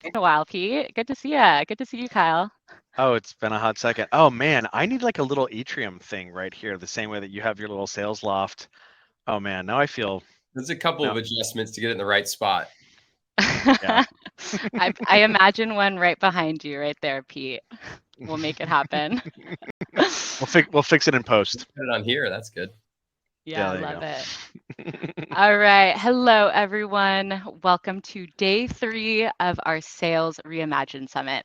Been a while, Pete. Good to see you. Good to see you, Kyle. Oh, it's been a hot second. Oh man, I need like a little atrium thing right here, the same way that you have your little sales loft. Oh man, now I feel There's a couple no, of adjustments to get it in the right spot. yeah. I imagine one right behind you, right there, Pete. We'll make it happen. We'll fix it in post. Put it on here. That's good. Yeah, Yeah, I there love it. you go. All right. Hello, everyone. Welcome to day 3 of our Sales Reimagine Summit.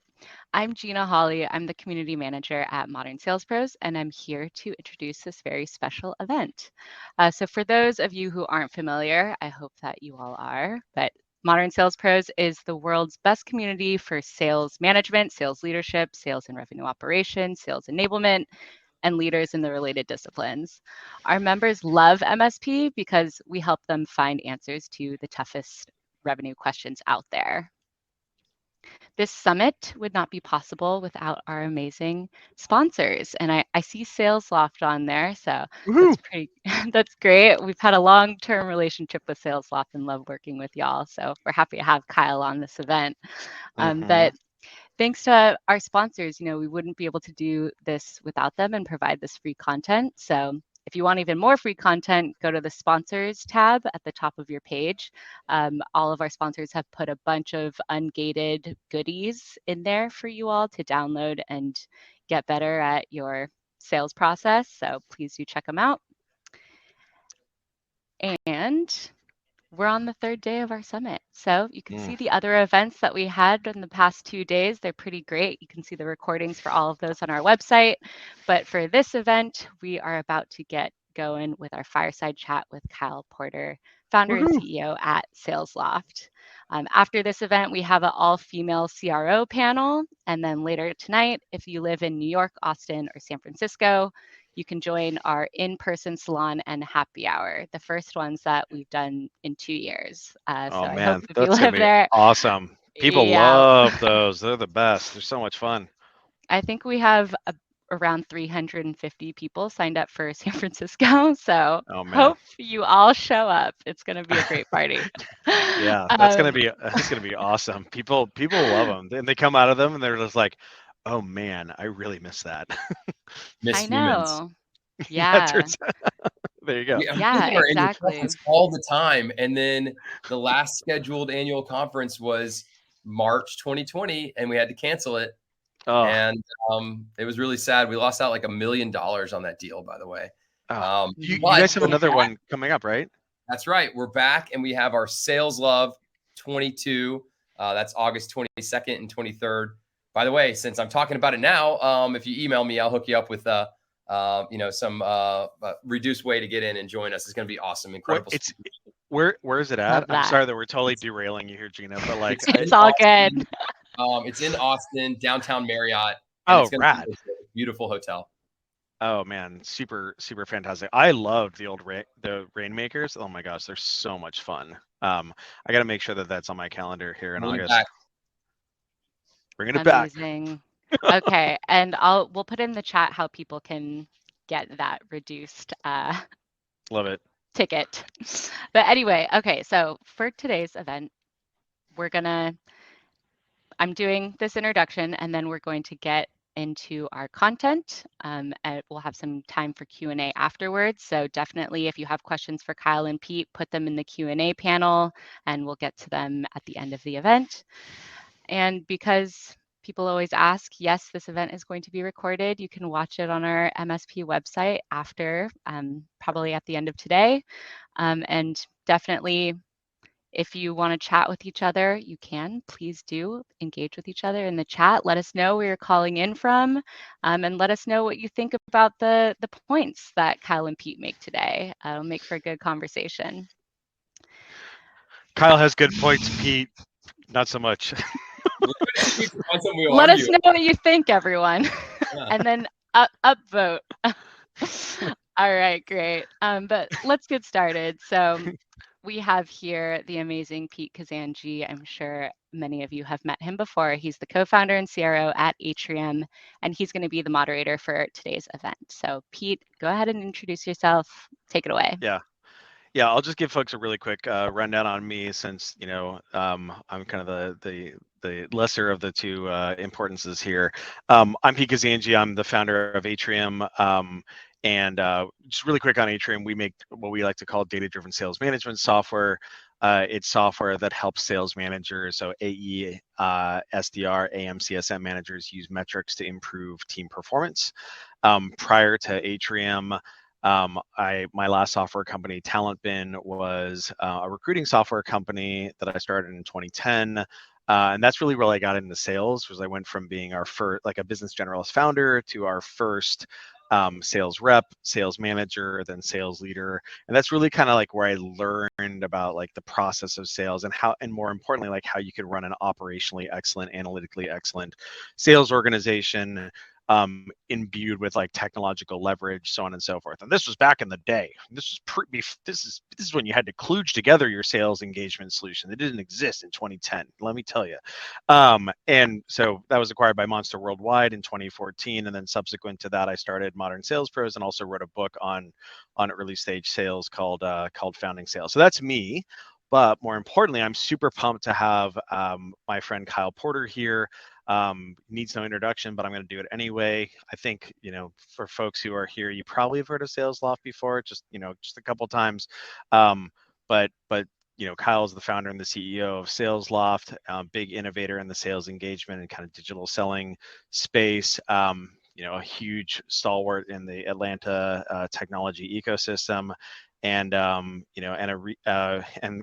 I'm Gina Hawley. I'm the community manager at Modern Sales Pros, and I'm here to introduce this very special event. So, for those of you who aren't familiar, I hope that you all are, but Modern Sales Pros is the world's best community for sales management, sales leadership, sales and revenue operations, sales enablement, and leaders in the related disciplines. Our members love MSP because we help them find answers to the toughest revenue questions out there. This summit would not be possible without our amazing sponsors. And I see Salesloft on there, so that's Woohoo! pretty that's great. We've had a long-term relationship with Salesloft and love working with y'all. So we're happy to have Kyle on this event. Mm-hmm. But thanks to our sponsors, we wouldn't be able to do this without them and provide this free content. So if you want even more free content, go to the sponsors tab at the top of your page. All of our sponsors have put a bunch of ungated goodies in there for you all to download and get better at your sales process. So please do check them out. And we're on the 3rd day of our summit. So you can Mm. see the other events that we had in the past 2 days. They're pretty great. You can see the recordings for all of those on our website. But for this event, we are about to get going with our fireside chat with Kyle Porter, founder and Woohoo! CEO at Salesloft. After this event, we have an all-female CRO panel. And then later tonight, if you live in New York, Austin, or San Francisco, you can join our in-person salon and happy hour, the first ones that we've done in 2 years. So Oh I hope man, if you that's gonna live be there, awesome. People yeah, love those. They're the best. They're so much fun. I think we have around 350 people signed up for San Francisco. So Oh man. hope you all show up. It's going to be a great party. Yeah, that's gonna um, be that's gonna be awesome. People love them, and they come out of them and they're just like, "Oh man, I really miss that." I Miss humans. know. Yeah, Yeah. there you go. We Yeah, have our annual exactly. conference all the time, and then the last scheduled annual conference was March 2020, and we had to cancel it. Oh, And it was really sad. We lost out like $1 million on that deal, by the way. oh, you But guys have we're another back. one coming up, right? That's right. We're back, and we have our Sales Love 22. That's August 22nd and 23rd. By the way, since I'm talking about it now, if you email me, I'll hook you up with some reduced way to get in and join us. It's going to be awesome, Where incredible. it's where is it at? Love I'm that. sorry that we're totally derailing you here, Gina, but like, It's in It's all good. Austin. It's in Austin, downtown Marriott, and it's oh, going to be rad. a beautiful hotel. Oh man, super fantastic. I loved the Rainmakers. Oh my gosh, they're so much fun. I got to make sure that that's on my calendar here in Bring it back. August. Bringing it back. Amazing. Okay, and we'll put in the chat how people can get that reduced Love it. ticket. But anyway, okay, so for today's event, we're gonna I'm doing this introduction and then we're going to get into our content. And we'll have some time for Q&A afterwards. So definitely if you have questions for Kyle and Pete, put them in the Q&A panel and we'll get to them at the end of the event. And because people always ask, yes, this event is going to be recorded. You can watch it on our MSP website after, probably at the end of today. And definitely, if you want to chat with each other, you can. Please do engage with each other in the chat. Let us know where you're calling in from, and let us know what you think about the points that Kyle and Pete make today. It'll make for a good conversation. Kyle has good points. Pete, not so much. We're going to see if we find something we'll Let argue us know what you think, everyone, about. and then upvote. All right, great. But let's get started. So we have here the amazing Pete Kazanji. I'm sure many of you have met him before. He's the co-founder and CRO at Atrium, and he's going to be the moderator for today's event. So Pete, go ahead and introduce yourself. Take it away. Yeah. Yeah, I'll just give folks a really quick rundown on me, since I'm kind of the lesser of the two importances here. I'm Pete Kazanji. I'm the founder of Atrium. And just really quick on Atrium, we make what we like to call data-driven sales management software. It's software that helps sales managers, so AE, SDR, AM, CSM managers, use metrics to improve team performance. Prior to Atrium, my last software company, TalentBin, was a recruiting software company that I started in 2010. And that's really where I got into sales, was I went from being our first, like a business generalist founder, to our first sales rep, sales manager, then sales leader. And that's really kind of like where I learned about like the process of sales, and how, and more importantly, like how you could run an operationally excellent, analytically excellent sales organization, imbued with like technological leverage, so on and so forth. And this was back in the day. This is when you had to kludge together your sales engagement solution. It didn't exist in 2010, let me tell you. And so that was acquired by Monster Worldwide in 2014, and then subsequent to that, I started Modern Sales Pros, and also wrote a book on early stage sales called Founding Sales. So that's me. But more importantly, I'm super pumped to have my friend Kyle Porter here. Needs no introduction, but I'm going to do it anyway. I think, for folks who are here, you probably have heard of Salesloft before, just a couple times. But Kyle is the founder and the CEO of Salesloft, big innovator in the sales engagement and kind of digital selling space. A huge stalwart in the Atlanta technology ecosystem, and and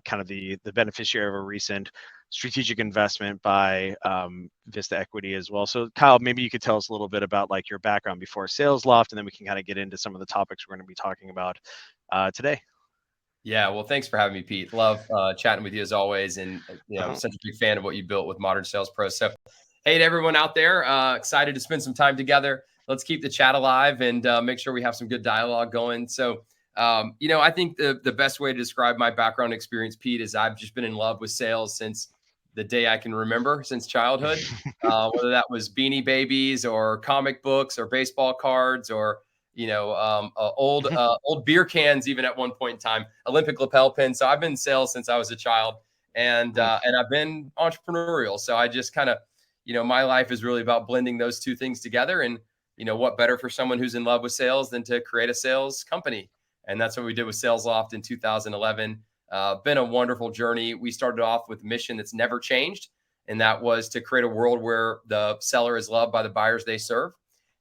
kind of the beneficiary of a recent strategic investment by Vista Equity as well. So Kyle, maybe you could tell us a little bit about like your background before Salesloft, and then we can kind of get into some of the topics we're going to be talking about today. Yeah, well, thanks for having me, Pete. Love chatting with you as always, and Uh-huh. such a big fan of what you built with Modern Sales Pro. So, hey to everyone out there, excited to spend some time together. Let's keep the chat alive and make sure we have some good dialogue going. So, I think the best way to describe my background experience, Pete, is I've just been in love with sales since the day I can remember, since childhood. Whether that was Beanie Babies or comic books or baseball cards or old beer cans, even at one point in time, Olympic lapel pins. So I've been in sales since I was a child, and I've been entrepreneurial. So I just kind of, my life is really about blending those two things together. And what better for someone who's in love with sales than to create a sales company? And that's what we did with Salesloft in 2011. Been a wonderful journey. We started off with a mission that's never changed, and that was to create a world where the seller is loved by the buyers they serve.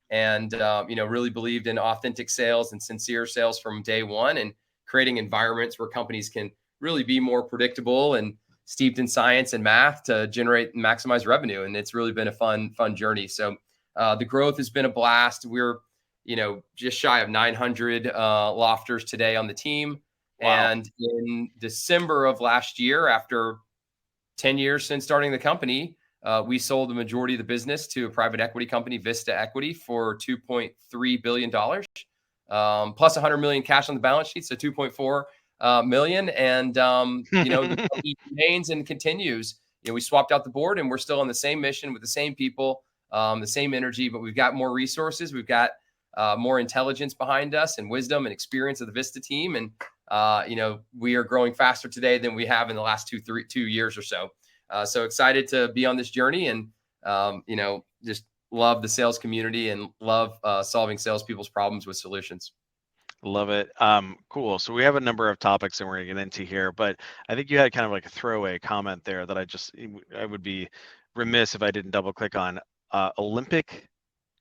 And really believed in authentic sales and sincere sales from day one, and creating environments where companies can really be more predictable and steeped in science and math to generate and maximize revenue. And it's really been a fun journey. So the growth has been a blast. We're just shy of 900 lofters today on the team. Wow. And in December of last year, after 10 years since starting the company, we sold the majority of the business to a private equity company, Vista Equity, for $2.3 billion, plus 100 million cash on the balance sheet, so 2.4 million. And the company remains and continues. We swapped out the board, and we're still on the same mission with the same people, the same energy, but we've got more resources. We've got more intelligence behind us, and wisdom and experience of the Vista team. And we are growing faster today than we have in the last 2 years or so. So excited to be on this journey, and just love the sales community and love solving salespeople's problems with solutions. Love it. Cool. So we have a number of topics that we're going to get into here, but I think you had kind of like a throwaway comment there that I would be remiss if I didn't double click on. Olympic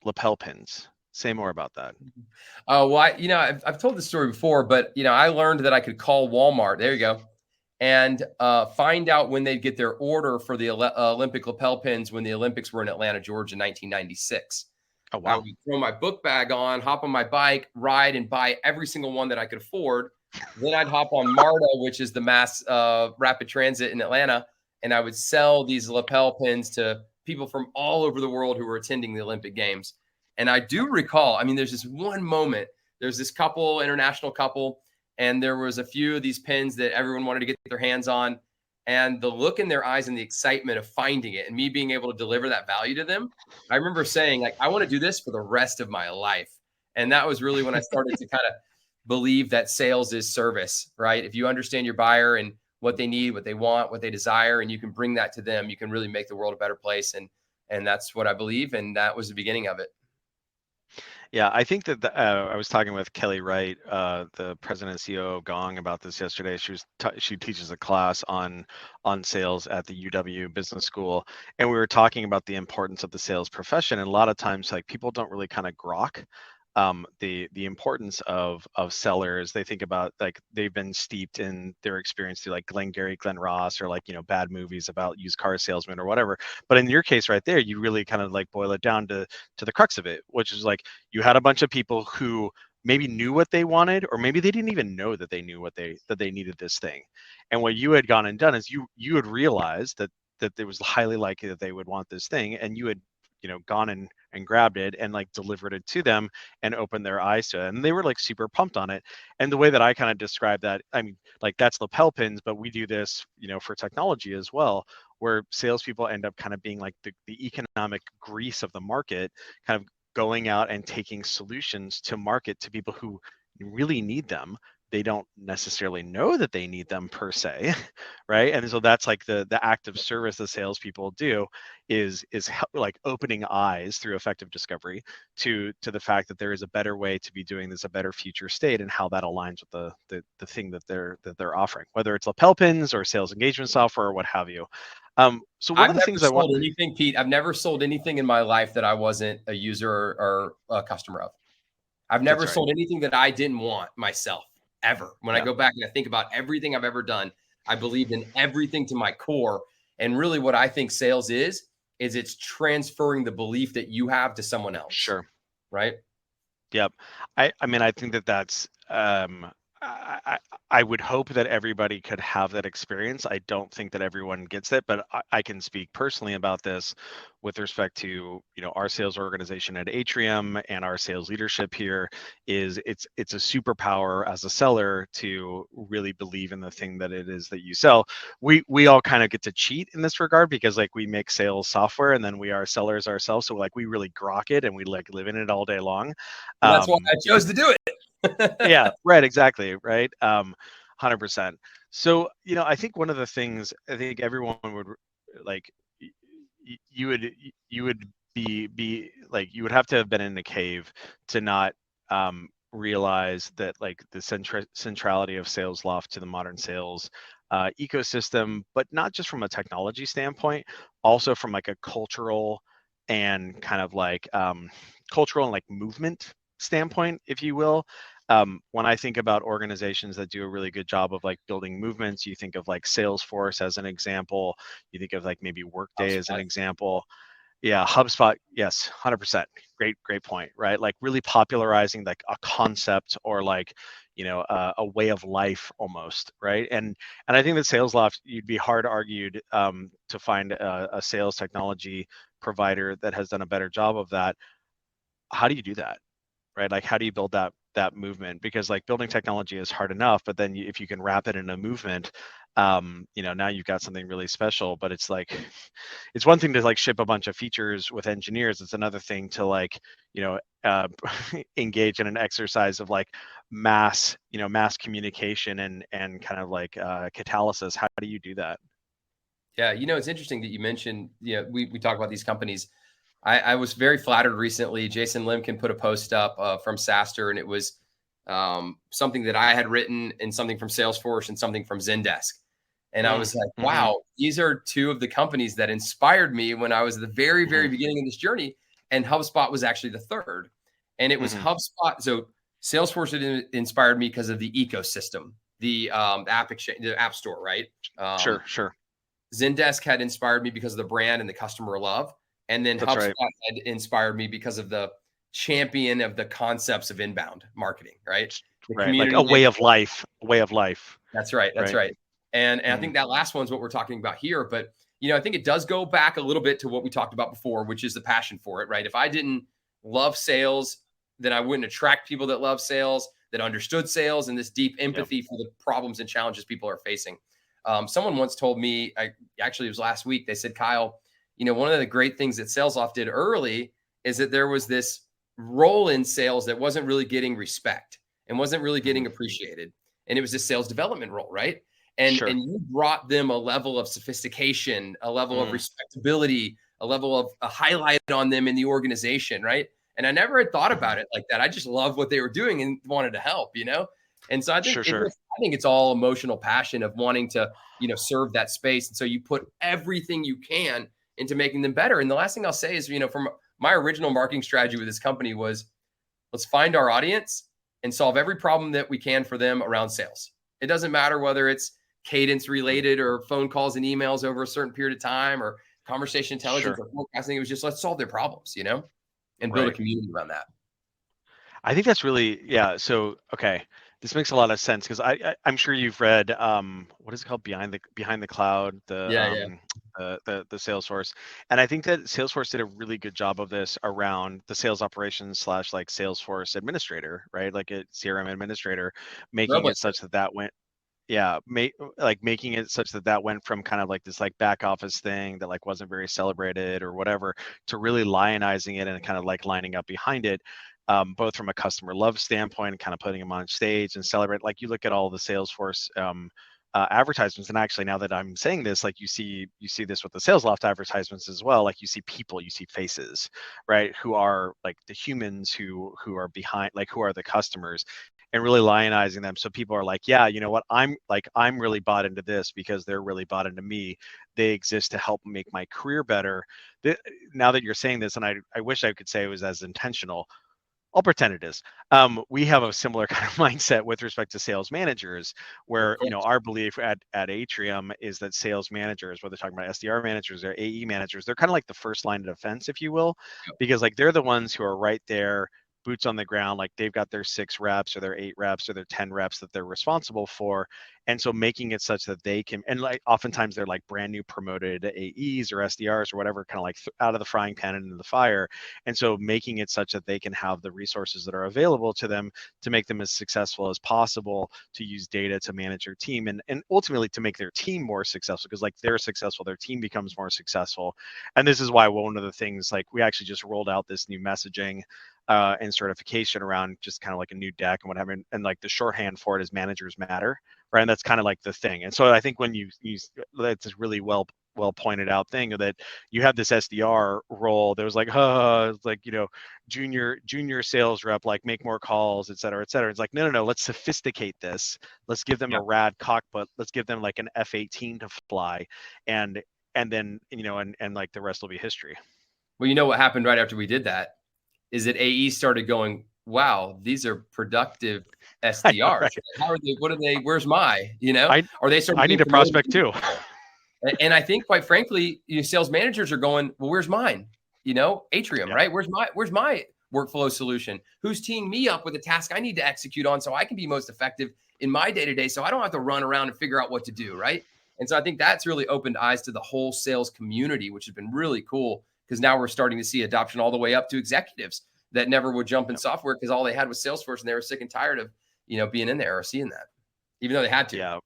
lapel pins. Say more about that. Oh, well, I've told this story before, but I learned that I could call Walmart. There you go. And find out when they'd get their order for the Olympic lapel pins when the Olympics were in Atlanta, Georgia, in 1996. Oh, I wow. would throw my book bag on, hop on my bike, ride, and buy every single one that I could afford. Then I'd hop on MARTA, which is the mass rapid transit in Atlanta, and I would sell these lapel pins to people from all over the world who were attending the Olympic Games. And I do recall, there's this one moment, there's this international couple, and there was a few of these pins that everyone wanted to get their hands on. And the look in their eyes and the excitement of finding it and me being able to deliver that value to them. I remember saying, like, I want to do this for the rest of my life. And that was really when I started to kind of believe that sales is service, right? If you understand your buyer and what they need, what they want, what they desire, and you can bring that to them, you can really make the world a better place. And that's what I believe. And that was the beginning of it. Yeah, I think that I was talking with Kelly Wright, the president and CEO of Gong, about this yesterday. She teaches a class on sales at the UW Business School, and we were talking about the importance of the sales profession. And a lot of times, like, people don't really kind of grok the importance of sellers. They think about, like, they've been steeped in their experience through like Glengarry Glen Ross, or like, bad movies about used car salesmen or whatever. But in your case right there, you really kind of like boil it down to the crux of it, which is like, you had a bunch of people who maybe knew what they wanted, or maybe they didn't even know that they knew that they needed this thing. And what you had gone and done is you had realized that it was highly likely that they would want this thing, and you had gone and grabbed it and like delivered it to them and opened their eyes to it, and they were like super pumped on it. And the way that I kind of describe that, I mean, like, that's lapel pins, but we do this for technology as well, where salespeople end up kind of being like the economic grease of the market, kind of going out and taking solutions to market to people who really need them. They don't necessarily know that they need them per se, right? And so that's like the act of service that salespeople do, is like opening eyes through effective discovery to the fact that there is a better way to be doing this, a better future state, and how that aligns with the thing that they're offering, whether it's lapel pins or sales engagement software or what have you. So one I've of the never things I want. sold anything, Pete. I've never sold anything in my life that I wasn't a user or a customer of. I've never That's right. sold anything that I didn't want myself, ever. When I Yeah. go back and I think about everything I've ever done, I believed in everything to my core. And really what I think sales is it's transferring the belief that you have to someone else, Sure. right? Yep. I mean, I think that that's I would hope that everybody could have that experience. I don't think that everyone gets it, but I can speak personally about this with respect to our sales organization at Atrium and our sales leadership here. Is it's a superpower as a seller to really believe in the thing that it is that you sell. We all kind of get to cheat in this regard, because like, we make sales software and then we are sellers ourselves, so like we really grok it and we like live in it all day long. And that's why I chose to do it. Yeah, right, exactly, right. 100%. So I think one of the things, I think everyone would like, you would be like, you would have to have been in a cave to not realize that, like, the centrality of Salesloft to the modern sales ecosystem, but not just from a technology standpoint, also from like a cultural and kind of like cultural and like movement standpoint, if you will. When I think about organizations that do a really good job of like building movements, you think of like Salesforce as an example. You think of like maybe Workday as an example. Yeah, HubSpot. Yes, 100%. Great point. Right, like really popularizing like a concept, or like a way of life almost. Right, and I think that Salesloft, you'd be hard argued to find a sales technology provider that has done a better job of that. How do you do that? Right, like, how do you build that movement? Because like, building technology is hard enough, but then if you can wrap it in a movement, now you've got something really special. But it's like, it's one thing to like ship a bunch of features with engineers. It's another thing to like uh, engage in an exercise of like mass communication and kind of like catalysis. How do you do that? Yeah, it's interesting that you mentioned, we talk about these companies. I was very flattered recently. Jason Limkin put a post up from SaaStr, and it was something that I had written, and something from Salesforce, and something from Zendesk. And I was like, wow, these are two of the companies that inspired me when I was at the very, very beginning of this journey. And HubSpot was actually the third. And it was HubSpot. So Salesforce had inspired me because of the ecosystem, the app exchange, the app store, right? Sure. Zendesk had inspired me because of the brand and the customer love. And then That's HubSpot right. had inspired me because of the champion of the concepts of inbound marketing, right? The Right, like community. a way of life. That's right. That's right. And I think that last one's what we're talking about here. But, I think it does go back a little bit to what we talked about before, which is the passion for it, right? If I didn't love sales, then I wouldn't attract people that love sales, that understood sales, and this deep empathy for the problems and challenges people are facing. Someone once told me, actually it was last week, they said, Kyle, one of the great things that Salesloft did early is that there was this role in sales that wasn't really getting respect. and wasn't really getting appreciated. And it was a sales development role, right? And Sure. you brought them a level of sophistication, a level of respectability, a level of a highlight on them in the organization, right? And I never had thought about it like that. I just loved what they were doing and wanted to help, you know? And so I think Sure. I think it's all emotional passion of wanting to, serve that space. And so you put everything you can into making them better. And the last thing I'll say is, from my original marketing strategy with this company was, let's find our audience and solve every problem that we can for them around sales. It doesn't matter whether it's cadence related or phone calls and emails over a certain period of time or conversation intelligence or forecasting. It was just, let's solve their problems, and build a community around that. I think that's really, yeah. So, okay, this makes a lot of sense because I'm sure you've read what is it called, Behind the Cloud, Yeah. the Salesforce, and I think that Salesforce did a really good job of this around the sales operations / like Salesforce administrator, right? Like a CRM administrator, making it such that went. Yeah, making it such that went from kind of like this like back office thing that like wasn't very celebrated or whatever to really lionizing it and kind of like lining up behind it, both from a customer love standpoint and kind of putting them on stage and celebrate. Like you look at all the Salesforce advertisements, and actually now that I'm saying this, like you see this with the Salesloft advertisements as well. Like you see people, you see faces, right, who are like the humans who are behind, like who are the customers, and really lionizing them. So people are like, yeah, you know what, I'm really bought into this because they're really bought into me. They exist to help make my career better. Now that you're saying this, and I wish I could say it was as intentional, I'll pretend it is. We have a similar kind of mindset with respect to sales managers, where our belief at Atrium is that sales managers, whether talking about SDR managers or AE managers, they're kind of like the first line of defense, if you will, because like they're the ones who are right there, boots on the ground. Like they've got their 6 reps or their 8 reps or their 10 reps that they're responsible for. And so making it such that they can, and like oftentimes they're like brand new promoted AEs or SDRs or whatever, kind of like out of the frying pan and into the fire. And so making it such that they can have the resources that are available to them to make them as successful as possible, to use data to manage their team and ultimately to make their team more successful, because like they're successful, their team becomes more successful. And this is why one of the things, like we actually just rolled out this new messaging and certification around just kind of like a new deck and whatever. And like the shorthand for it is managers matter, right? And that's kind of like the thing. And so I think when you that's a really well pointed out thing that you have this SDR role that was like, like, junior sales rep, like make more calls, et cetera, et cetera. It's like, no, let's sophisticate this. Let's give them a rad cockpit. Let's give them like an F-18 to fly. And then, and like the rest will be history. Well, you know what happened right after we did that is that AE started going, wow, these are productive SDRs. Know, right? How are they? What are they? Where's my, Or they started. I need a prospect too. And I think, quite frankly, sales managers are going, well, where's mine? Atrium, right? Where's my workflow solution? Who's teeing me up with a task I need to execute on so I can be most effective in my day-to-day, so I don't have to run around and figure out what to do, right? And so I think that's really opened eyes to the whole sales community, which has been really cool, because now we're starting to see adoption all the way up to executives that never would jump in software because all they had was Salesforce and they were sick and tired of, being in there or seeing that, even though they had to.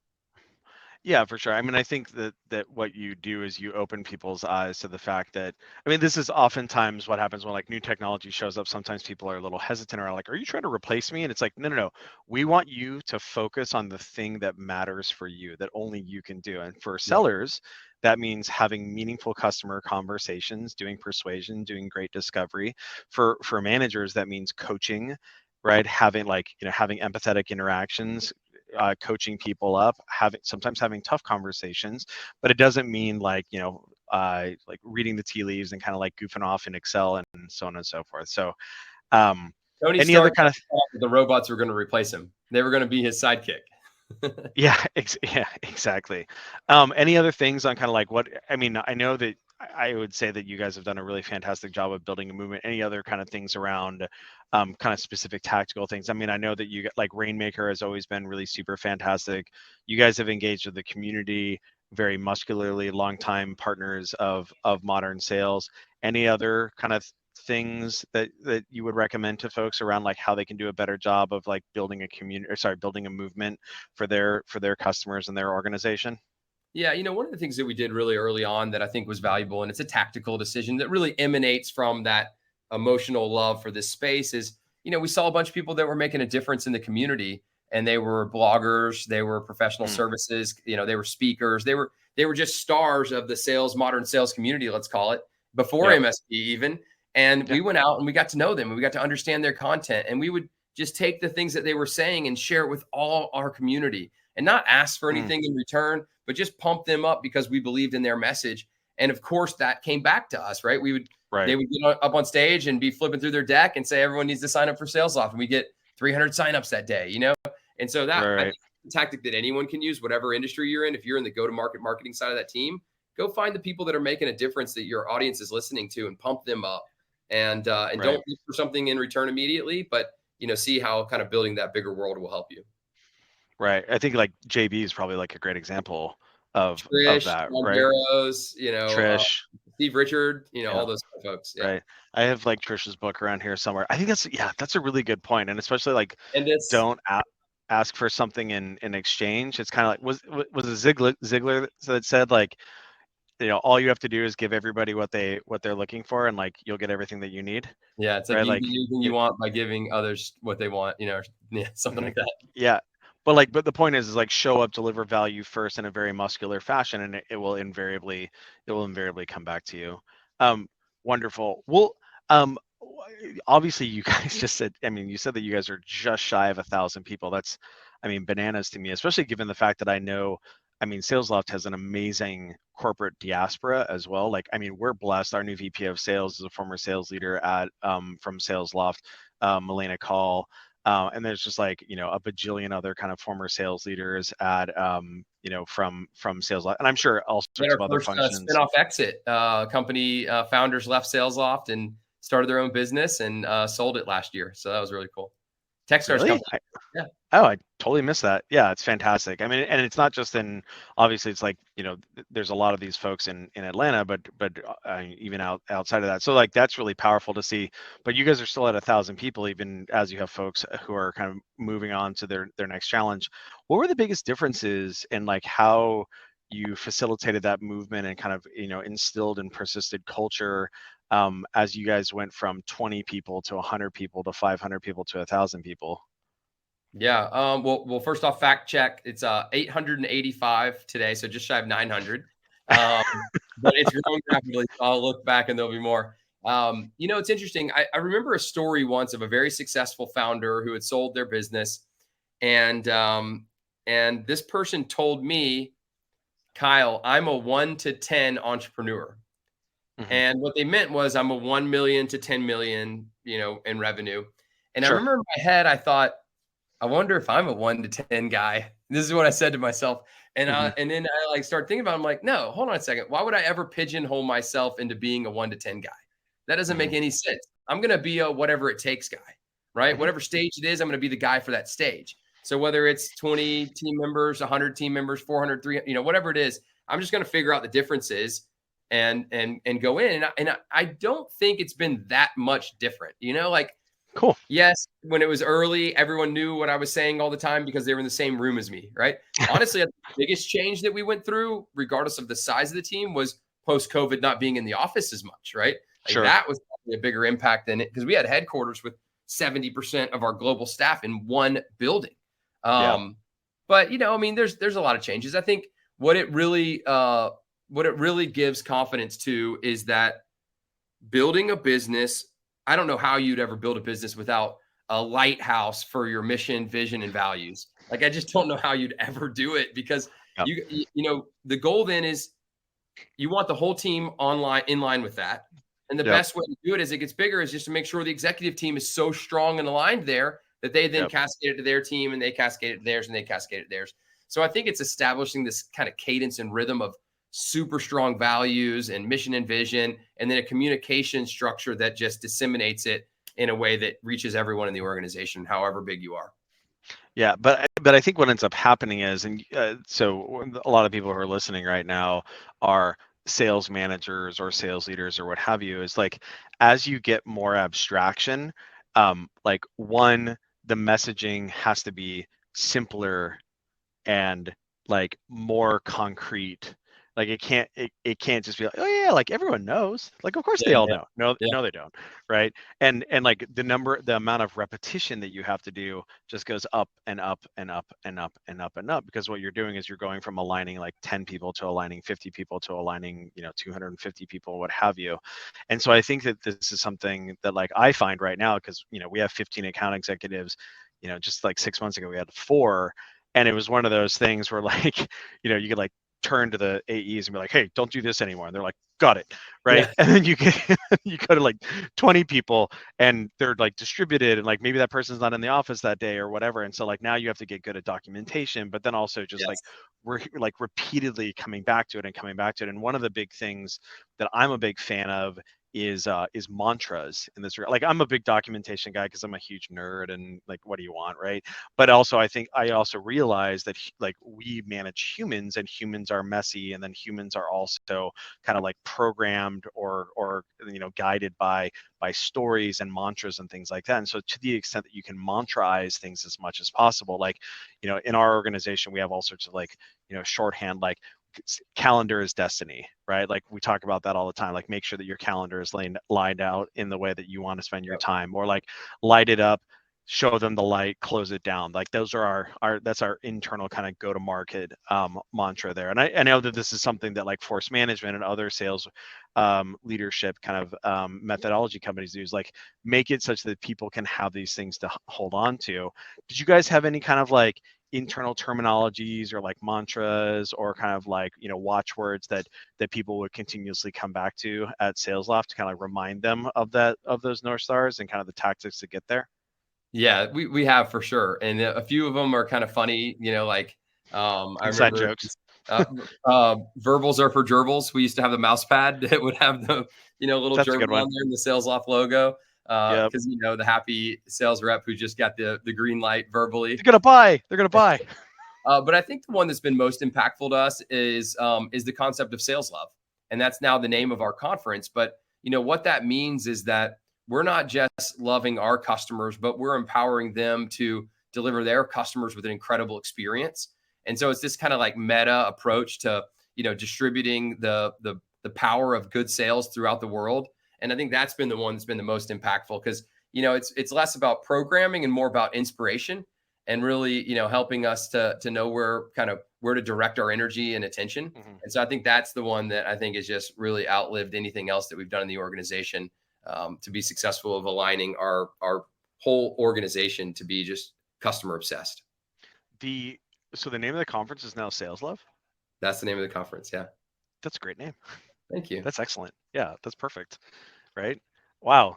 Yeah, for sure. I mean, I think that what you do is you open people's eyes to the fact that, I mean, this is oftentimes what happens when like new technology shows up. Sometimes people are a little hesitant or like, are you trying to replace me? And it's like, no. We want you to focus on the thing that matters for you, that only you can do. And for sellers, that means having meaningful customer conversations, doing persuasion, doing great discovery. For managers, that means coaching, right? Having having empathetic interactions, coaching people up, sometimes having tough conversations, but it doesn't mean like like reading the tea leaves and kind of like goofing off in Excel and so on and so forth. So Tony any other kind of the robots were going to replace him. They were going to be his sidekick. yeah, exactly. Any other things on kind of like what, I mean, I know that I would say that you guys have done a really fantastic job of building a movement. Any other kind of things around kind of specific tactical things? I mean, I know that you like Rainmaker has always been really super fantastic. You guys have engaged with the community very muscularly, longtime partners of modern sales. Any other kind of things that you would recommend to folks around like how they can do a better job of like building a community, or sorry, building a movement for their customers and their organization? Yeah, one of the things that we did really early on that I think was valuable, and it's a tactical decision that really emanates from that emotional love for this space, is, we saw a bunch of people that were making a difference in the community, and they were bloggers, they were professional services, they were speakers, they were just stars of the modern sales community, let's call it, before MSP even. And we went out and we got to know them, and we got to understand their content, and we would just take the things that they were saying and share it with all our community, and not ask for anything in return, but just pump them up because we believed in their message. And of course, that came back to us, right? They would get up on stage and be flipping through their deck and say, everyone needs to sign up for Salesloft. And we get 300 signups that day, And so I think it's a tactic that anyone can use, whatever industry you're in. If you're in the go-to-market marketing side of that team, go find the people that are making a difference that your audience is listening to and pump them up. And don't look for something in return immediately, but, see how kind of building that bigger world will help you. Right. I think like JB is probably like a great example of that, John right? Barrows, Trish, Steve Richard, all those folks. Yeah. Right. I have like Trish's book around here somewhere. I think that's a really good point. And especially like, don't ask for something in exchange. It's kind of like, was it Ziegler that said like, all you have to do is give everybody what they're looking for, and like you'll get everything that you need. Yeah, it's like you get you want by giving others what they want, something like that. Yeah. But the point is like show up, deliver value first in a very muscular fashion, and it will invariably come back to you. Wonderful. Well, obviously you guys just said, you said that you guys are just shy of 1,000 people. That's, bananas to me, especially given the fact that I know, Salesloft has an amazing corporate diaspora as well. Like, we're blessed. Our new VP of sales is a former sales leader at from Salesloft, Milena Call. And there's just like, a bajillion other kind of former sales leaders at, from Salesloft. And I'm sure all sorts of other functions. Spin-off exit company founders left Salesloft and started their own business and sold it last year. So that was really cool. Techstars company. Yeah. Oh, I totally missed that. Yeah, it's fantastic. And it's not just obviously it's like, there's a lot of these folks in Atlanta, but even outside of that. So like, that's really powerful to see, but you guys are still at 1,000 people, even as you have folks who are kind of moving on to their next challenge. What were the biggest differences in like how you facilitated that movement and kind of, instilled and persisted culture as you guys went from 20 people to 100 people to 500 people to 1,000 people? Yeah. Well, first off, fact check. It's 885 today, so just shy of 900. But it's growing rapidly. So I'll look back and there'll be more. It's interesting. I remember a story once of a very successful founder who had sold their business, and this person told me, Kyle, I'm a 1 to 10 entrepreneur. Mm-hmm. And what they meant was I'm a 1 million to 10 million, in revenue. And sure. I remember in my head, I thought, I wonder if I'm a 1 to 10 guy. This is what I said to myself. And and then I like start thinking about it. I'm like, no, hold on a second. Why would I ever pigeonhole myself into being a 1 to 10 guy? That doesn't make any sense. I'm going to be a whatever it takes guy, right? Whatever stage it is, I'm going to be the guy for that stage. So whether it's 20 team members, 100 team members, 400, 300, whatever it is, I'm just going to figure out the differences and go in. And I don't think it's been that much different, Cool. Yes, when it was early, everyone knew what I was saying all the time because they were in the same room as me, right? Honestly, the biggest change that we went through, regardless of the size of the team, was post-COVID not being in the office as much, right? Sure. That was probably a bigger impact than it, because we had headquarters with 70% of our global staff in one building. But there's a lot of changes. I think what it really gives confidence to is that building a business. I don't know how you'd ever build a business without a lighthouse for your mission, vision, and values. Like, I just don't know how you'd ever do it, because the goal then is you want the whole team in line with that. And the best way to do it as it gets bigger is just to make sure the executive team is so strong and aligned there that they then cascade it to their team, and they cascade it to theirs, and they cascade it to theirs. So I think it's establishing this kind of cadence and rhythm of super strong values and mission and vision, and then a communication structure that just disseminates it in a way that reaches everyone in the organization, however big you are. Yeah, but I think what ends up happening is, and so a lot of people who are listening right now are sales managers or sales leaders or what have you, is like, as you get more abstraction, like the messaging has to be simpler and like more concrete. Like it can't just be like, oh yeah, like everyone knows. Like of course Yeah, they all yeah, know. No, yeah. no, they don't. Right. And like the amount of repetition that you have to do just goes up and up and up and up and up and up, because what you're doing is you're going from aligning like 10 people to aligning 50 people to aligning, 250 people, what have you. And so I think that this is something that like I find right now, because we have 15 account executives. Just like 6 months ago we had 4, and it was one of those things where like you could like turn to the AEs and be like, hey, don't do this anymore. And they're like, got it. Right. Yeah. And then you you go to like 20 people and they're like distributed, and like maybe that person's not in the office that day or whatever. And so like now you have to get good at documentation, but then also just like Yes. we're like repeatedly coming back to it and coming back to it. And one of the big things that I'm a big fan of is mantras in this. Like I'm a big documentation guy because I'm a huge nerd, and like what do you want, right? But also I think I also realize that like we manage humans, and humans are messy, and then humans are also kind of like programmed or guided by stories and mantras and things like that. And so to the extent that you can mantraize things as much as possible, like in our organization we have all sorts of like shorthand, like calendar is destiny, right? Like we talk about that all the time. Like make sure that your calendar is lined out in the way that you want to spend your Yep. time, or like light it up, show them the light, close it down. Like those are our that's our internal kind of go to market mantra there. And I know that this is something that like force management and other sales leadership kind of methodology companies do, is like make it such that people can have these things to hold on to. Did you guys have any kind of like internal terminologies or like mantras or kind of like watchwords that people would continuously come back to at Salesloft to kind of remind them of those North Stars and kind of the tactics to get there? Yeah, we have for sure, and a few of them are kind of funny. Like I Inside remember jokes. verbals are for gerbils. We used to have the mouse pad that would have the little That's a good gerbil one. on there and the Salesloft logo. Yep. Because the happy sales rep who just got the green light verbally. They're gonna buy. But I think the one that's been most impactful to us is the concept of sales love, and that's now the name of our conference. But what that means is that we're not just loving our customers, but we're empowering them to deliver their customers with an incredible experience. And so it's this kind of like meta approach to distributing the power of good sales throughout the world. And I think that's been the one that's been the most impactful, because it's less about programming and more about inspiration, and really helping us to know where to direct our energy and attention. Mhm. And so I think that's the one that I think has just really outlived anything else that we've done in the organization, to be successful of aligning our whole organization to be just customer obsessed. So the name of the conference is now Sales Love. That's the name of the conference. Yeah. That's a great name. Thank you. That's excellent. Yeah, that's perfect. Right. Wow,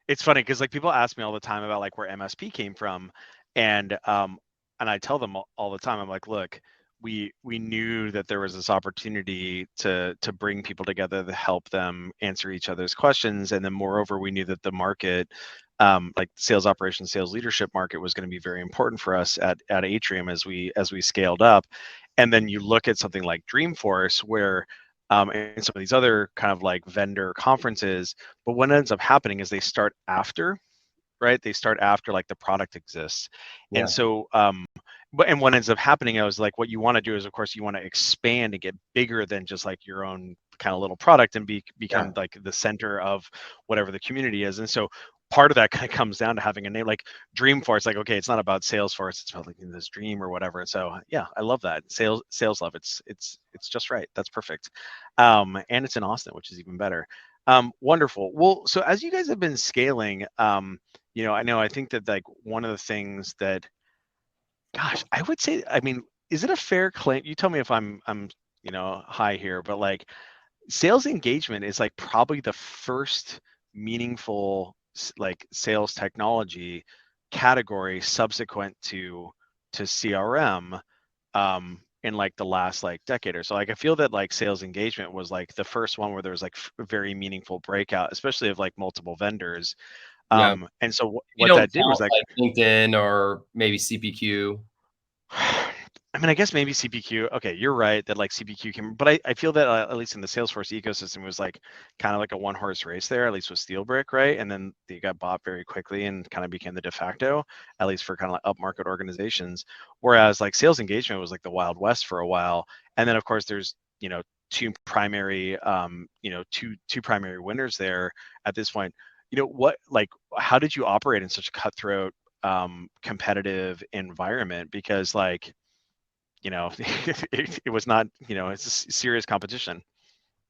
it's funny because like people ask me all the time about like where MSP came from, and I tell them all the time, I'm like, look, we knew that there was this opportunity to bring people together to help them answer each other's questions, and then moreover we knew that the market, like sales operations, sales leadership market, was going to be very important for us at Atrium as we scaled up. And then you look at something like Dreamforce, where and some of these other kind of like vendor conferences, but what ends up happening is they start after, right? They start after like the product exists. And Yeah. so and what ends up happening is like what you want to do is of course you want to expand and get bigger than just like your own kind of little product and become Yeah. like the center of whatever the community is. And so part of that kind of comes down to having a name like Dreamforce. Like, okay, it's not about Salesforce, it's about like this dream or whatever. And so yeah, I love that. Sales love. It's just right. That's perfect. And it's in Austin, which is even better. Wonderful. Well, so as you guys have been scaling, I think that like one of the things that, gosh, I would say, I mean, is it a fair claim? You tell me if I'm high here, but like sales engagement is like probably the first meaningful like sales technology category subsequent to CRM in like the last like decade or so. Like I feel that like sales engagement was like the first one where there was like very meaningful breakout, especially of like multiple vendors. Yeah. And so You what don't that did was count like like LinkedIn or maybe CPQ. I mean, I guess maybe CPQ. Okay, you're right that like CPQ can, but I feel that at least in the Salesforce ecosystem, it was like kind of like a one horse race there, at least with Steelbrick, right? And then they got bought very quickly and kind of became the de facto, at least for kind of like upmarket organizations. Whereas like sales engagement was like the Wild West for a while, and then of course there's two primary two primary winners there at this point. What like how did you operate in such a cutthroat competitive environment? Because like it was not, it's a serious competition.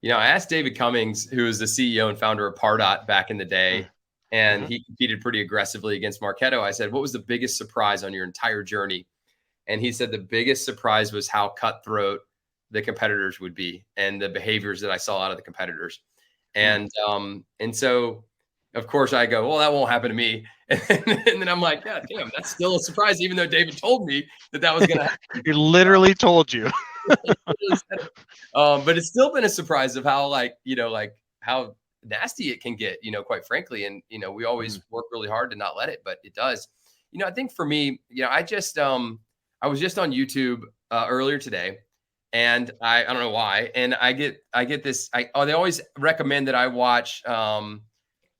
I asked David Cummings, who was the CEO and founder of Pardot back in the day, and he competed pretty aggressively against Marketo. I said, what was the biggest surprise on your entire journey? And he said the biggest surprise was how cutthroat the competitors would be and the behaviors that I saw out of the competitors. And so, of course, I go, well, that won't happen to me. And then I'm like, yeah, damn, that's still a surprise, even though David told me that was going to happen. He literally told you. But it's still been a surprise of how how nasty it can get, quite frankly. And, we always work really hard to not let it, but it does. I think for me, I was just on YouTube earlier today, and I don't know why. And I get this, they always recommend that I watch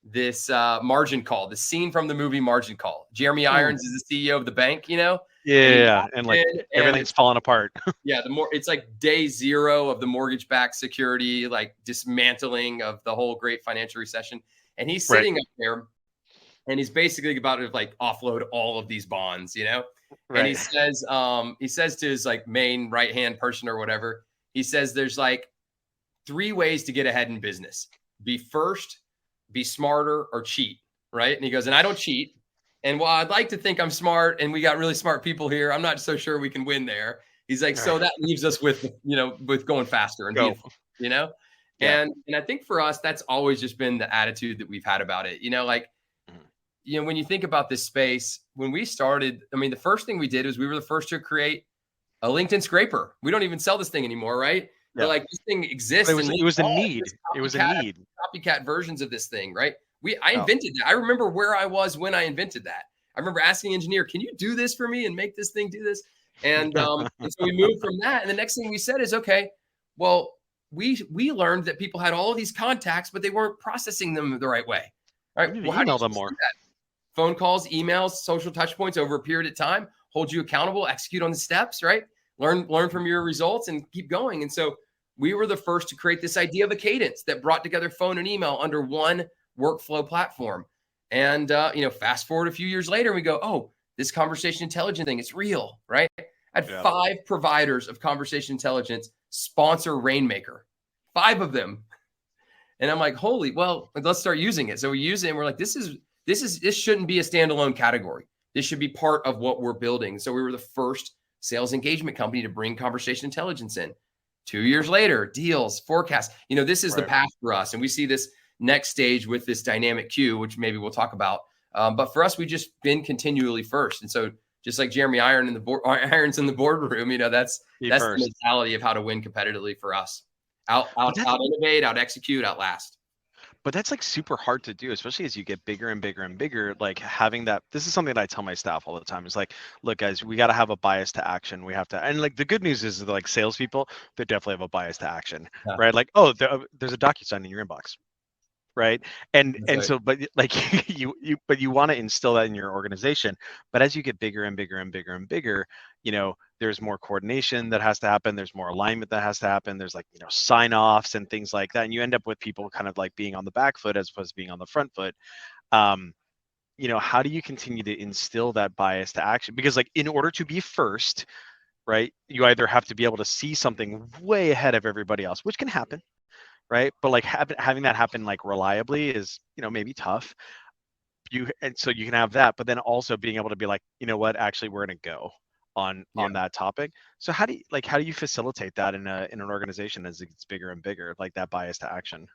this Margin Call, the scene from the movie Margin Call. Jeremy Irons is the CEO of the bank, Yeah. And like everything's falling apart. Yeah. It's like day zero of the mortgage-backed security, like dismantling of the whole great financial recession. And he's sitting up there and he's basically about to like offload all of these bonds, And he says to his like main right-hand person or whatever, he says, there's like 3 ways to get ahead in business: be first, be smarter, or cheat. Right. And he goes, and I don't cheat. And while I'd like to think I'm smart and we got really smart people here, I'm not so sure we can win there. He's like, so that leaves us with going faster and being, Yeah. And I think for us, that's always just been the attitude that we've had about it. When you think about this space, when we started, I mean, the first thing we did was we were the first to create a LinkedIn scraper. We don't even sell this thing anymore, right? Yeah. But like this thing exists. It was a need. It was a need. Copycat versions of this thing, right? I invented that. I remember where I was when I invented that. I remember asking engineer, can you do this for me and make this thing do this? And, and so we moved from that. And the next thing we said is, okay, well, we learned that people had all of these contacts, but they weren't processing them the right way. All right. Well, how do you email them more? Phone calls, emails, social touch points over a period of time, hold you accountable, execute on the steps, right? Learn from your results and keep going. And so we were the first to create this idea of a cadence that brought together phone and email under one workflow platform. And, fast forward a few years later, we go, oh, this conversation intelligence thing, it's real, right? I had 5 providers of conversation intelligence sponsor Rainmaker, 5 of them. And I'm like, holy, well, let's start using it. So we use it and we're like, this shouldn't be a standalone category. This should be part of what we're building. So we were the first sales engagement company to bring conversation intelligence in. 2 years later, deals, forecasts, this is the path for us. And we see this next stage with this dynamic queue, which maybe we'll talk about. But for us, we just been continually first. And so just like Jeremy Irons in the boardroom, that's the mentality of how to win competitively for us. Out innovate, out execute, out last. But that's like super hard to do, especially as you get bigger and bigger and bigger. Like having that, this is something that I tell my staff all the time. Is like, look, guys, we got to have a bias to action. We have to, and like the good news is that like salespeople, they definitely have a bias to action, right? Like, oh, there's a DocuSign in your inbox, right? And so, but like you want to instill that in your organization. But as you get bigger and bigger and bigger and bigger, there's more coordination that has to happen. There's more alignment that has to happen. There's like, sign-offs and things like that. And you end up with people kind of like being on the back foot as opposed to being on the front foot. How do you continue to instill that bias to action? Because like in order to be first, right, you either have to be able to see something way ahead of everybody else, which can happen, right? But like having that happen like reliably is, maybe tough. And so you can have that, but then also being able to be like, what, actually we're going to go on that topic. So how do you facilitate that in an organization as it gets bigger and bigger, like that bias to action?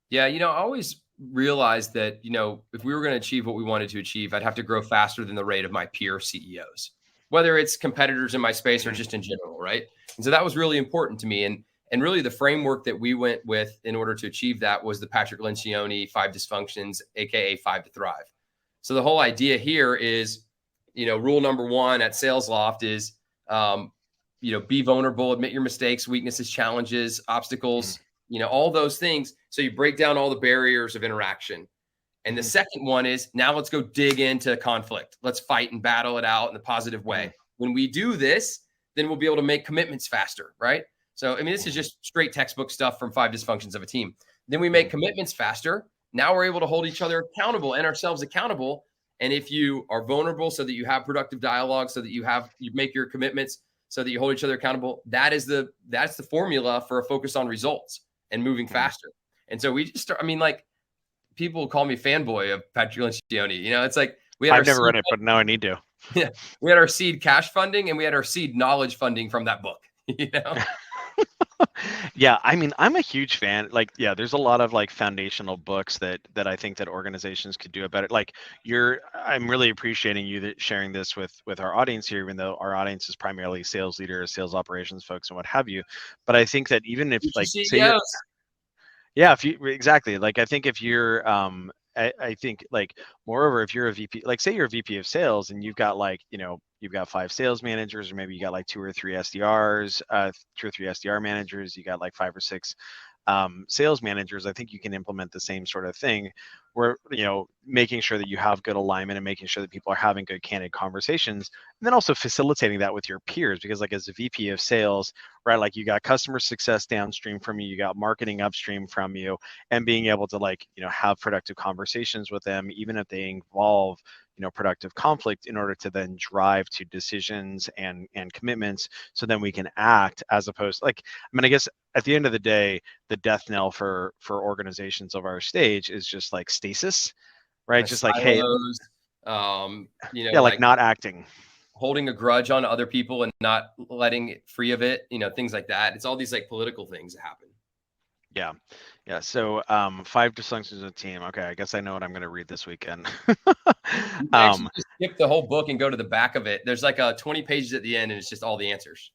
Yeah, I always realized that, if we were going to achieve what we wanted to achieve, I'd have to grow faster than the rate of my peer CEOs, whether it's competitors in my space or just in general, right? And so that was really important to me. And really the framework that we went with in order to achieve that was the Patrick Lencioni 5 dysfunctions, AKA 5 to thrive. So the whole idea here is, rule number 1 at Salesloft is be vulnerable, admit your mistakes, weaknesses, challenges, obstacles, all those things. So you break down all the barriers of interaction. And the second one is, now let's go dig into conflict. Let's fight and battle it out in a positive way. When we do this, then we'll be able to make commitments faster, right? So, I mean, this is just straight textbook stuff from 5 Dysfunctions of a Team. Then we make commitments faster. Now we're able to hold each other accountable and ourselves accountable. And if you are vulnerable so that you have productive dialogue, so that you make your commitments, so that you hold each other accountable, that's the formula for a focus on results and moving faster. And so we just start, I mean, like, people call me fanboy of Patrick Lencioni. It's like I've never read it, but now I need to. Yeah, we had our seed cash funding and we had our seed knowledge funding from that book. Yeah, I mean, I'm a huge fan. Like, yeah, there's a lot of like foundational books that I think that organizations could do it better. Like, I'm really appreciating you sharing this with our audience here, even though our audience is primarily sales leaders, sales operations folks, and what have you. But I think that even if like say yeah, if you exactly like, I think if you're I think like moreover, if you're a VP, like say you're a VP of sales and you've got like, you've got 5 sales managers, or maybe you got like 2 or 3 SDRs, 2 or 3 SDR managers, you got like 5 or 6 sales managers. I think you can implement the same sort of thing where, making sure that you have good alignment and making sure that people are having good candid conversations, and then also facilitating that with your peers, because like as a VP of sales, right, like you got customer success downstream from you, you got marketing upstream from you, and being able to like, have productive conversations with them, even if they involve productive conflict, in order to then drive to decisions and commitments, so then we can act, as opposed like, I mean, I guess at the end of the day, the death knell for organizations of our stage is just like stasis, right? Just like, hey, yeah, like not acting, holding a grudge on other people and not letting it free of it, things like that. It's all these like political things that happen. Yeah. So 5 Dysfunctions of a Team. Okay, I guess I know what I'm going to read this weekend. You can actually just skip the whole book and go to the back of it. There's like 20 pages at the end, and it's just all the answers.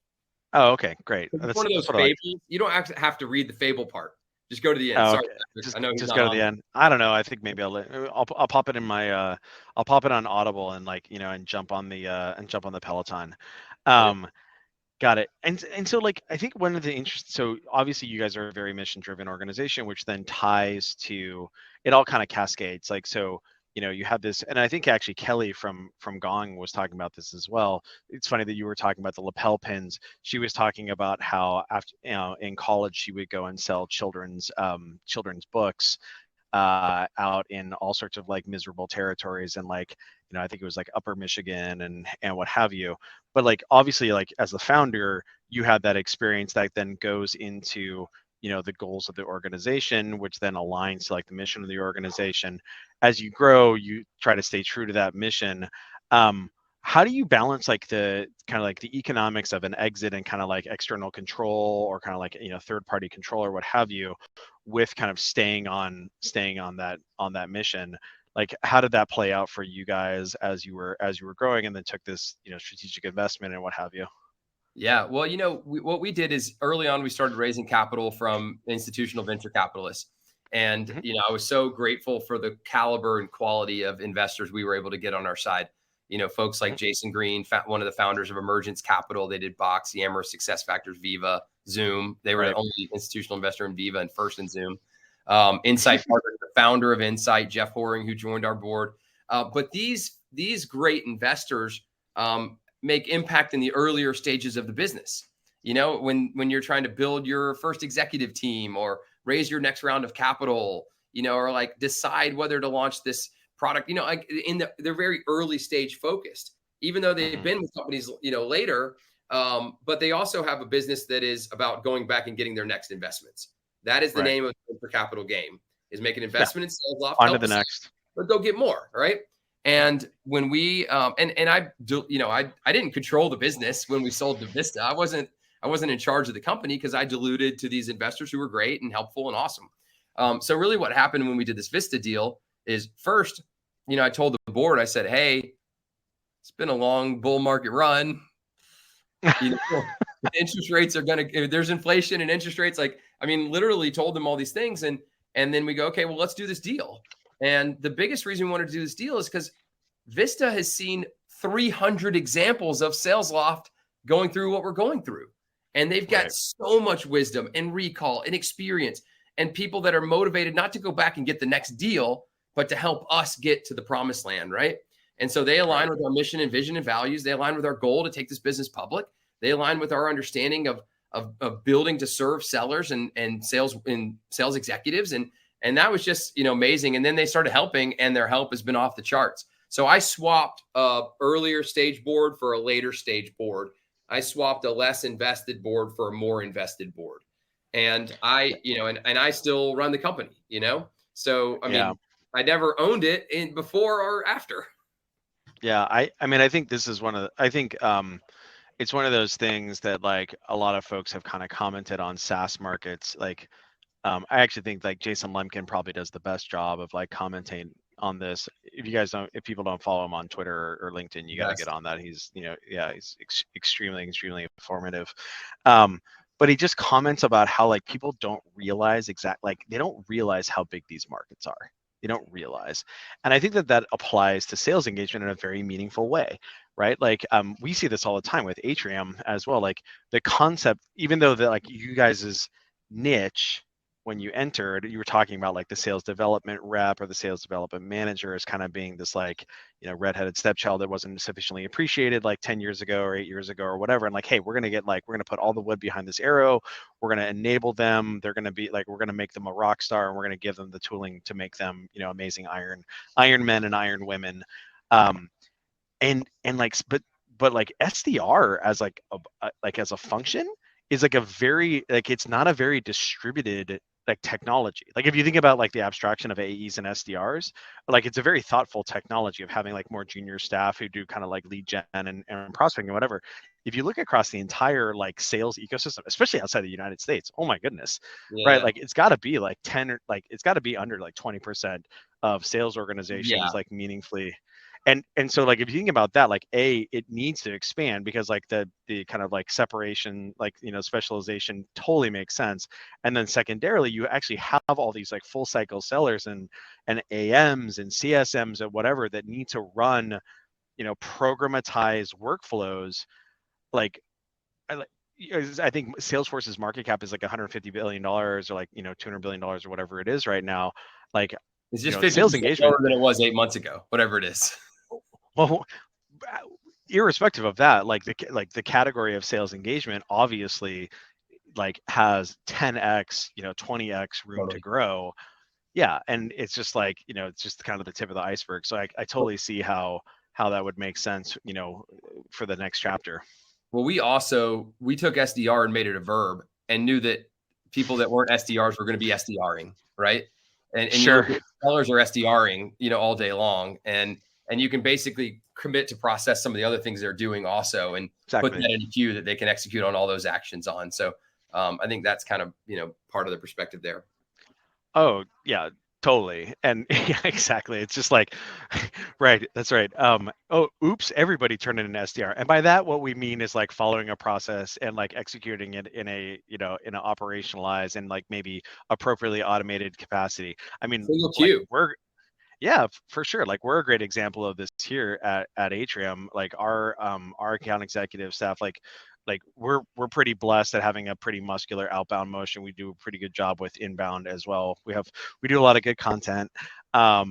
Oh, okay, great. That's one of those fables. You don't actually have to read the fable part. Just go to the end. Oh, Sorry, okay. I know just go to the end. I don't know. I think maybe I'll pop it in my I'll pop it on Audible and like, and jump on the Peloton. Got it. And so like, I think one of the so obviously you guys are a very mission driven organization, which then ties to, it all kind of cascades. Like, so, you have this, and I think actually Kelly from Gong was talking about this as well. It's funny that you were talking about the lapel pins. She was talking about how after, in college, she would go and sell children's books out in all sorts of like miserable territories, and like, I think it was like Upper Michigan and what have you. But like, obviously, like as the founder, you had that experience that then goes into, the goals of the organization, which then aligns to like the mission of the organization. As you grow, you try to stay true to that mission. How do you balance like the kind of like the economics of an exit and kind of like external control, or kind of like, third party control or what have you, with kind of staying on that mission? Like, how did that play out for you guys as you were growing, and then took this, strategic investment and what have you? Yeah, well, what we did is early on, we started raising capital from institutional venture capitalists. And, I was so grateful for the caliber and quality of investors we were able to get on our side. Folks like Jason Green, one of the founders of Emergence Capital. They did Box, Yammer, Success Factors, Viva, Zoom. They were the only institutional investor in Viva and first in Zoom. Insight Partners, the founder of Insight, Jeff Horing, who joined our board. But these great investors make impact in the earlier stages of the business. When you're trying to build your first executive team, or raise your next round of capital, or like decide whether to launch this product, like they're very early stage focused, even though they've been with companies, later. But they also have a business that is about going back and getting their next investments. That is the name of the venture capital game, is make an investment in Salesloft. On to the next. But go get more, right? And when we I didn't control the business when we sold to Vista. I wasn't in charge of the company, because I diluted to these investors who were great and helpful and awesome. So really what happened when we did this Vista deal is, first, I told the board, I said, hey, it's been a long bull market run. Interest rates are there's inflation and interest rates. Like, I mean, literally told them all these things. And then we go, okay, well, let's do this deal. And the biggest reason we wanted to do this deal is because Vista has seen 300 examples of Salesloft going through what we're going through. And they've got so much wisdom and recall and experience and people that are motivated not to go back and get the next deal, but to help us get to the promised land, right? And so they align with our mission and vision and values. They align with our goal to take this business public. They align with our understanding of building to serve sellers and sales executives. And that was just, amazing. And then they started helping, and their help has been off the charts. So I swapped a earlier stage board for a later stage board. I swapped a less invested board for a more invested board. And I still run the company, So, I mean, I never owned it before or after. Yeah. I mean, I think this is it's one of those things that like a lot of folks have kind of commented on SaaS markets. Like, I actually think like Jason Lemkin probably does the best job of like commenting on this. If people don't follow him on Twitter or LinkedIn, you got to get on that. He's, he's extremely informative. But he just comments about how like people don't realize they don't realize how big these markets are. They don't realize. And I think that applies to sales engagement in a very meaningful way, right? Like we see this all the time with Atrium as well. Like the concept, even though that like you guys' niche, when you entered, you were talking about like the sales development rep or the sales development manager as kind of being this like, redheaded stepchild that wasn't sufficiently appreciated like 10 years ago or 8 years ago or whatever. And like, hey, we're going to put all the wood behind this arrow. We're going to enable them. They're going to be like, we're going to make them a rock star, and we're going to give them the tooling to make them, amazing iron men and iron women. And like, but like SDR as like as a function is like it's not a very distributed like technology. Like if you think about like the abstraction of AEs and SDRs, like it's a very thoughtful technology of having like more junior staff who do kind of like lead gen and prospecting and whatever. If you look across the entire like sales ecosystem, especially outside the United States, oh my goodness, right? Like it's got to be like 10 or like it's got to be under like 20% of sales organizations like meaningfully. And so like if you think about that, like it needs to expand because like the kind of like separation, like specialization totally makes sense. And then secondarily, you actually have all these like full cycle sellers and AMs and CSMs and whatever that need to run programatized workflows. Like I think Salesforce's market cap is like $150 billion or like $200 billion or whatever it is right now. Like it's just 50% sales engagement lower than it was 8 months ago, whatever it is. Well, irrespective of that, like the category of sales engagement obviously like has 10x, 20x room to grow. Yeah, and it's just like it's just kind of the tip of the iceberg. So I totally see how that would make sense, for the next chapter. Well, we took SDR and made it a verb and knew that people that weren't SDRs were going to be SDRing, right? And sure, sellers are SDRing, all day long, and you can basically commit to process some of the other things they're doing also, and put that in a queue that they can execute on all those actions on. So I think that's kind of part of the perspective there. Oh yeah, totally. And yeah, exactly. It's just like, right. That's right. Oh, oops. Everybody turned in an SDR. And by that, what we mean is like following a process and like executing it in a, in an operationalized and like maybe appropriately automated capacity. I mean, yeah, for sure. Like we're a great example of this here at Atrium. Like our account executive staff, like we're pretty blessed at having a pretty muscular outbound motion. We do a pretty good job with inbound as well. We do a lot of good content. But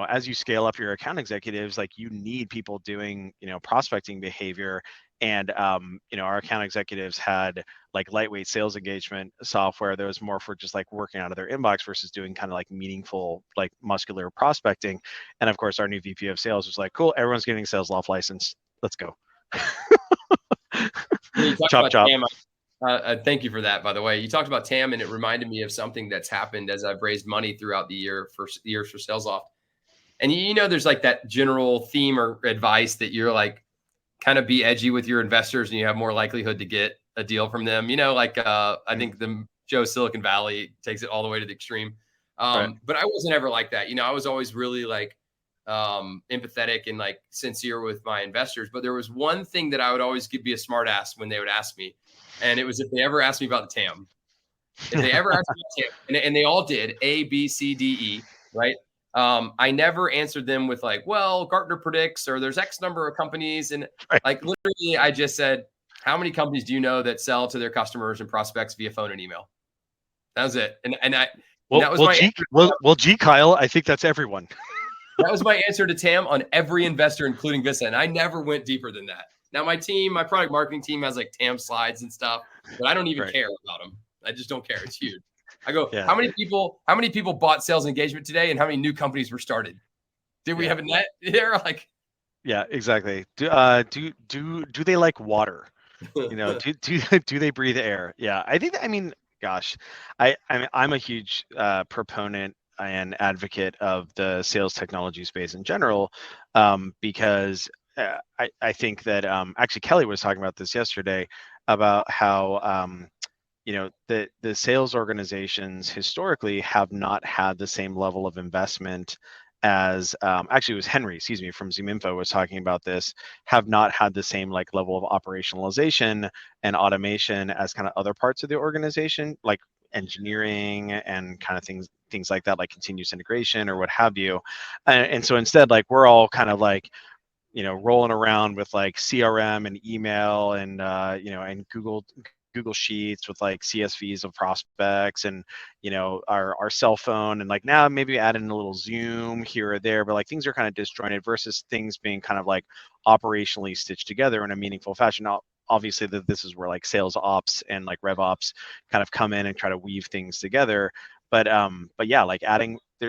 as you scale up your account executives, like you need people doing prospecting behavior. And our account executives had like lightweight sales engagement software that was more for just like working out of their inbox versus doing kind of like meaningful like muscular prospecting. And of course our new VP of sales was like, cool, everyone's getting a Salesloft license, let's go. Chop chop. Thank you for that, by the way. You talked about TAM, and it reminded me of something that's happened as I've raised money throughout the years for Salesloft. And there's like that general theme or advice that you're like, kind of be edgy with your investors and you have more likelihood to get a deal from them. I think the Joe Silicon Valley takes it all the way to the extreme. Right. But I wasn't ever like that. I was always really like empathetic and like sincere with my investors. But there was one thing that I would always be a smart ass when they would ask me. And it was if they ever asked me about the TAM. If they ever asked me about TAM, and they all did, A, B, C, D, E, right? I never answered them with like, well, Gartner predicts, or there's X number of companies. And Right. like literally, I just said, how many companies do you know that sell to their customers and prospects via phone and email? That was it. And that was my answer. Gee, Kyle, I think that's everyone. That was my answer to Tam on every investor, including Vista. And I never went deeper than that. Now, my product marketing team has like Tam slides and stuff, but I don't even care about them. I just don't care. It's huge. I go, how many people bought sales engagement today, and how many new companies were started? Did we have a net there? Like, yeah, exactly. Do they like water? You know, do they breathe air? Yeah, I mean, gosh, I'm a huge proponent and advocate of the sales technology space in general, because I think that actually Kelly was talking about this yesterday about how the sales organizations historically have not had the same level of investment as actually it was Henry, excuse me, from ZoomInfo was talking about this, have not had the same like level of operationalization and automation as kind of other parts of the organization, like engineering and kind of things like that, like continuous integration or what have you. And so instead, like we're all kind of like rolling around with like CRM and email and and Google Sheets with like CSVs of prospects and our cell phone, and like now maybe add in a little Zoom here or there, but like things are kind of disjointed versus things being kind of like operationally stitched together in a meaningful fashion. Now, obviously this is where like sales ops and like rev ops kind of come in and try to weave things together. But yeah, like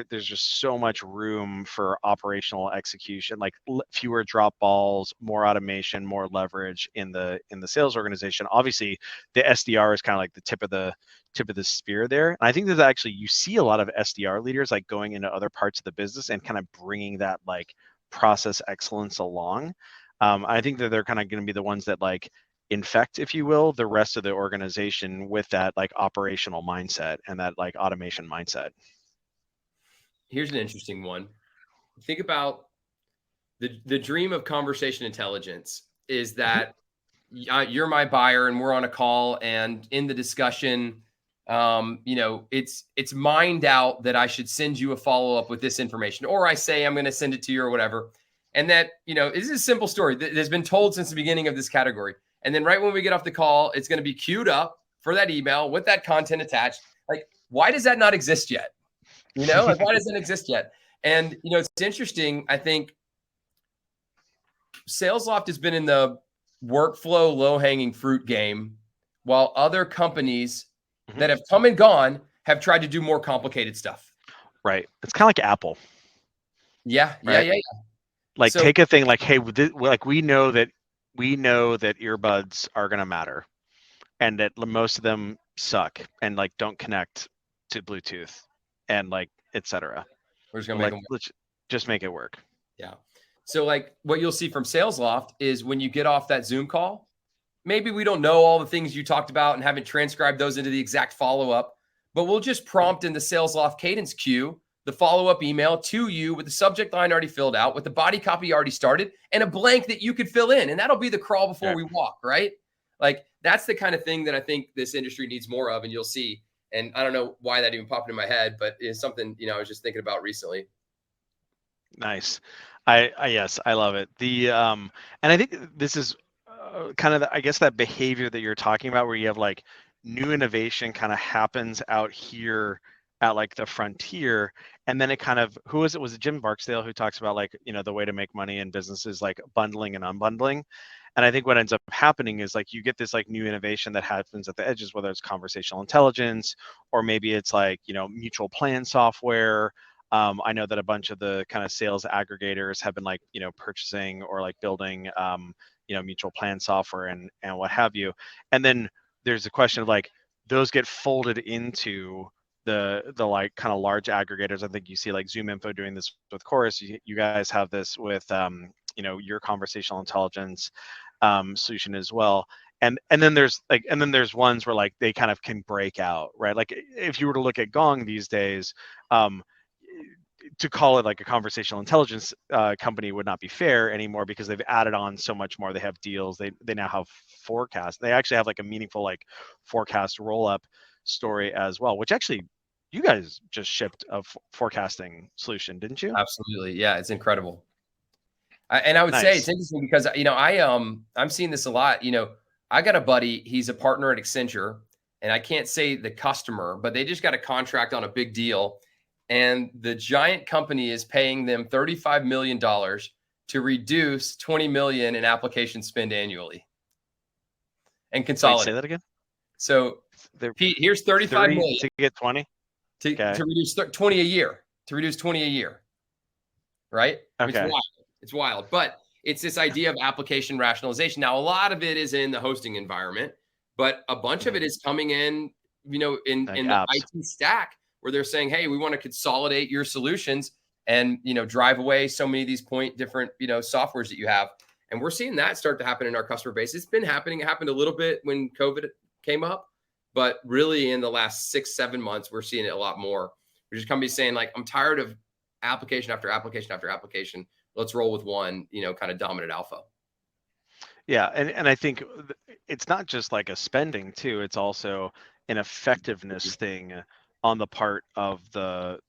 there's just so much room for operational execution, like fewer drop balls, more automation, more leverage in the sales organization. Obviously, the SDR is kind of like the tip of the spear there. And I think that actually you see a lot of SDR leaders like going into other parts of the business and kind of bringing that like process excellence along. I think that they're kind of going to be the ones that like infect, if you will, the rest of the organization with that like operational mindset and that like automation mindset. Here's an interesting one. Think about the dream of conversation intelligence is that you're my buyer and we're on a call, and in the discussion, it's mined out that I should send you a follow-up with this information, or I say I'm going to send it to you or whatever. And that, this is a simple story that has been told since the beginning of this category. And then right when we get off the call, it's going to be queued up for that email with that content attached. Like, why does that not exist yet? Like, why doesn't it exist yet? And, it's interesting. I think Salesloft has been in the workflow low-hanging fruit game, while other companies that have come and gone have tried to do more complicated stuff. Right. It's kind of like Apple. Yeah. Like take a thing like, hey, like we know that earbuds are going to matter and that most of them suck and like don't connect to Bluetooth and like, etc. We're just going to make them work. Let's just make it work. Yeah. So like what you'll see from Salesloft is when you get off that Zoom call, maybe we don't know all the things you talked about and haven't transcribed those into the exact follow-up, but we'll just prompt in the Salesloft cadence queue the follow-up email to you with the subject line already filled out, with the body copy already started, and a blank that you could fill in. And that'll be the crawl before we walk, right? Like that's the kind of thing that I think this industry needs more of, and you'll see. And I don't know why that even popped in my head, but it's something, I was just thinking about recently. Nice. Yes, I love it. And I think this is kind of I guess that behavior that you're talking about, where you have like new innovation kind of happens out here at like the frontier, and then it kind of, who was it? Was it Jim Barksdale who talks about like the way to make money in business is like bundling and unbundling? And I think what ends up happening is like you get this like new innovation that happens at the edges, whether it's conversational intelligence or maybe it's like mutual plan software. I know that a bunch of the kind of sales aggregators have been like purchasing or like building mutual plan software and what have you. And then there's a question of like those get folded into the like kind of large aggregators. I think you see like ZoomInfo doing this with Chorus. You guys have this with your conversational intelligence solution as well. And then there's ones where like they kind of can break out, right? Like if you were to look at Gong these days, to call it like a conversational intelligence company would not be fair anymore, because they've added on so much more. They have deals. They now have forecast. They actually have like a meaningful like forecast roll up story as well, which actually you guys just shipped a forecasting solution, didn't you? Absolutely. Yeah, it's incredible. And I would say it's Nice. interesting because, I'm seeing this a lot. I got a buddy, he's a partner at Accenture, and I can't say the customer, but they just got a contract on a big deal. And the giant company is paying them $35 million to reduce 20 million in application spend annually and Wait, consolidate. say that again. So Pete, here's 35 million to get 20 to reduce 20 a year, right? Okay. It's wild, but it's this idea of application rationalization. Now, a lot of it is in the hosting environment, but a bunch of it is coming in, in the IT stack, where they're saying, hey, we want to consolidate your solutions and, drive away so many of these different, softwares that you have. And we're seeing that start to happen in our customer base. It's been happening. It happened a little bit when COVID came up, but really in the last 6-7 months, we're seeing it a lot more. We're just companies saying, like, I'm tired of application after application after application. Let's roll with one, kind of dominant alpha. Yeah, and I think it's not just like a spending too, it's also an effectiveness thing on the part of the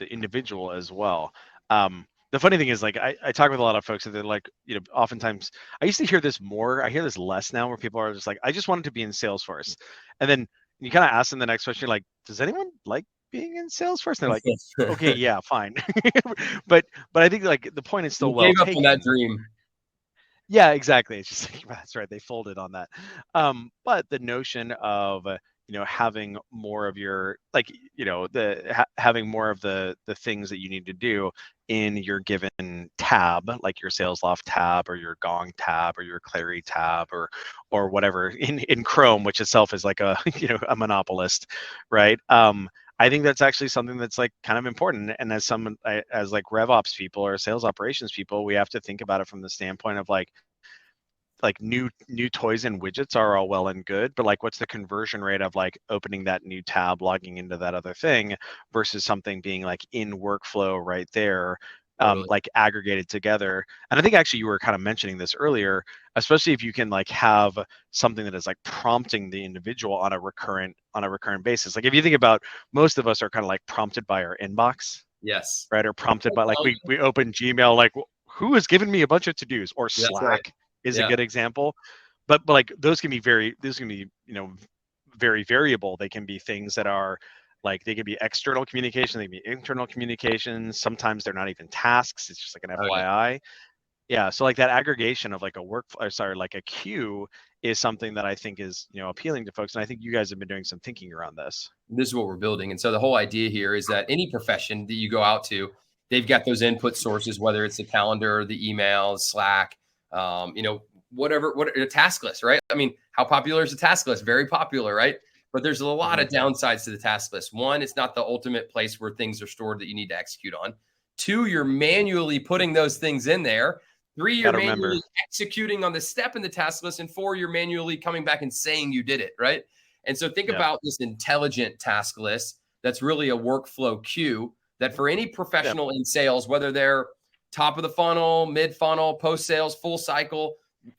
individual as well. The funny thing is, like, I talk with a lot of folks that they're like, oftentimes I used to hear this more, I hear this less now, where people are just like, I just wanted to be in Salesforce. And then you kind of ask them the next question, like, does anyone like being in Salesforce? And they're like, okay, yeah, fine. but I think, like, the point is still well taken. Gave up on that dream. Yeah, exactly. It's just like, that's right, they folded on that. But the notion of having more of your, like, having more of the things that you need to do in your given tab, like your Salesloft tab or your Gong tab or your Clary tab or whatever in Chrome, which itself is like a a monopolist, right? I think that's actually something that's, like, kind of important. And as like RevOps people or sales operations people, we have to think about it from the standpoint of like new toys and widgets are all well and good, but like, what's the conversion rate of like opening that new tab, logging into that other thing versus something being like in workflow right there, Totally. like aggregated together. And I think actually you were kind of mentioning this earlier, especially if you can like have something that is like prompting the individual on a recurrent basis. Like, if you think about, most of us are kind of like prompted by our inbox. Yes. Right. Or prompted by, like, we open Gmail, like, who has given me a bunch of to-dos, or Slack. Right. Is a good example. But like, those can be very very variable. They can be things that are like, they can be external communication, they can be internal communications. Sometimes they're not even tasks, it's just like an FYI. Yeah, so like that aggregation of like like a queue is something that I think is appealing to folks, and I think you guys have been doing some thinking around this. This is what we're building. And so the whole idea here is that any profession that you go out to, they've got those input sources, whether it's the calendar, the emails, Slack, whatever, a task list, right? I mean, how popular is a task list? Very popular, right? But there's a lot of downsides to the task list. One, it's not the ultimate place where things are stored that you need to execute on. Two, you're manually putting those things in there. Three, you're manually executing on the step in the task list. And four, you're manually coming back and saying you did it, right? And so think about this intelligent task list that's really a workflow queue that for any professional in sales, whether they're top of the funnel, mid funnel, post sales, full cycle,